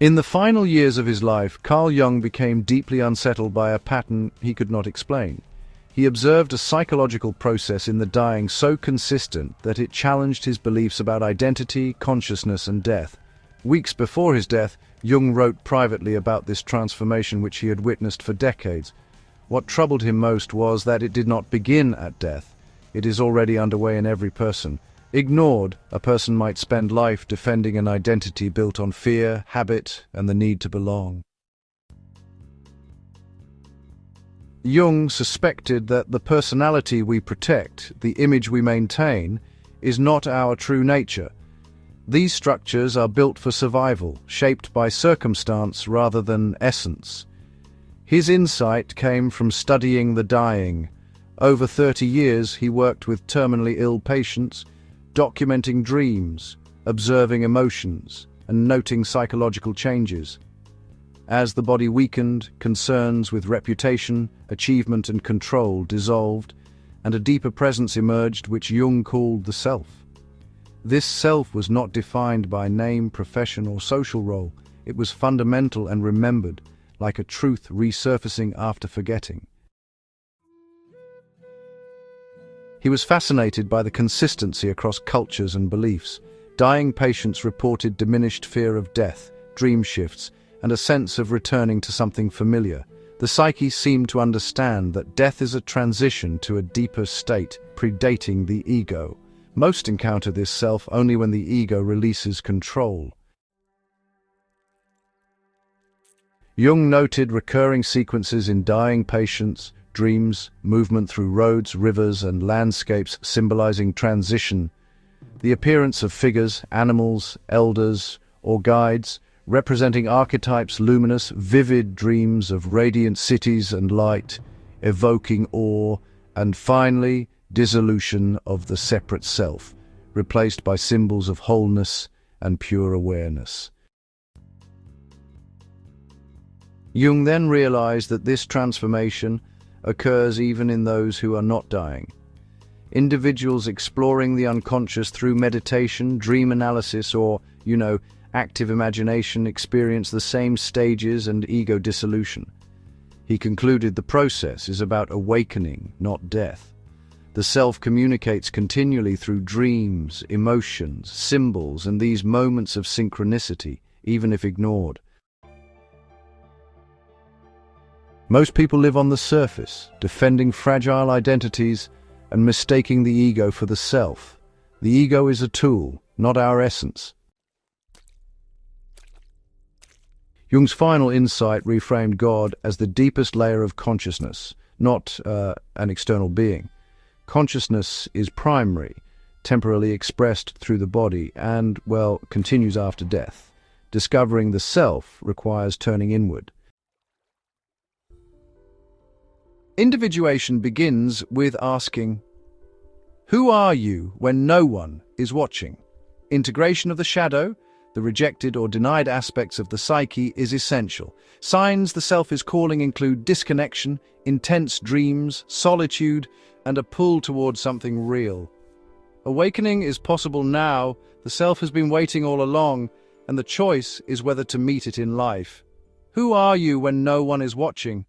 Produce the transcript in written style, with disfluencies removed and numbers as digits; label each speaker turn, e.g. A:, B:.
A: In the final years of his life, Carl Jung became deeply unsettled by a pattern he could not explain. He observed a psychological process in the dying so consistent that it challenged his beliefs about identity, consciousness, and death. Weeks before his death, Jung wrote privately about this transformation which he had witnessed for decades. What troubled him most was that it did not begin at death. It is already underway in every person. Ignored, a person might spend life defending an identity built on fear, habit, and the need to belong. Jung suspected that the personality we protect, the image we maintain, is not our true nature. These structures are built for survival, shaped by circumstance rather than essence. His insight came from studying the dying. Over 30 years, he worked with terminally ill patients, documenting dreams, observing emotions, and noting psychological changes. As the body weakened, concerns with reputation, achievement, and control dissolved, and a deeper presence emerged which Jung called the self. This self was not defined by name, profession, or social role. It was fundamental and remembered, like a truth resurfacing after forgetting. He was fascinated by the consistency across cultures and beliefs. Dying patients reported diminished fear of death, dream shifts, and a sense of returning to something familiar. The psyche seemed to understand that death is a transition to a deeper state, predating the ego. Most encounter this self only when the ego releases control. Jung noted recurring sequences in dying patients, dreams, movement through roads, rivers, and landscapes symbolizing transition. The appearance of figures, animals, elders, or guides, representing archetypes, luminous, vivid dreams of radiant cities and light, evoking awe, and finally, dissolution of the separate self, replaced by symbols of wholeness and pure awareness. Jung then realized that this transformation occurs even in those who are not dying. Individuals exploring the unconscious through meditation, dream analysis, or, active imagination experience the same stages and ego dissolution. He concluded the process is about awakening, not death. The self communicates continually through dreams, emotions, symbols, and these moments of synchronicity, even if ignored. Most people live on the surface, defending fragile identities and mistaking the ego for the self. The ego is a tool, not our essence. Jung's final insight reframed God as the deepest layer of consciousness, not an external being. Consciousness is primary, temporarily expressed through the body, and, continues after death. Discovering the self requires turning inward. Individuation begins with asking, who are you when no one is watching? Integration of the shadow, the rejected or denied aspects of the psyche, is essential. Signs the self is calling include disconnection, intense dreams, solitude, and a pull towards something real. Awakening is possible now. The self has been waiting all along, and the choice is whether to meet it in life. Who are you when no one is watching?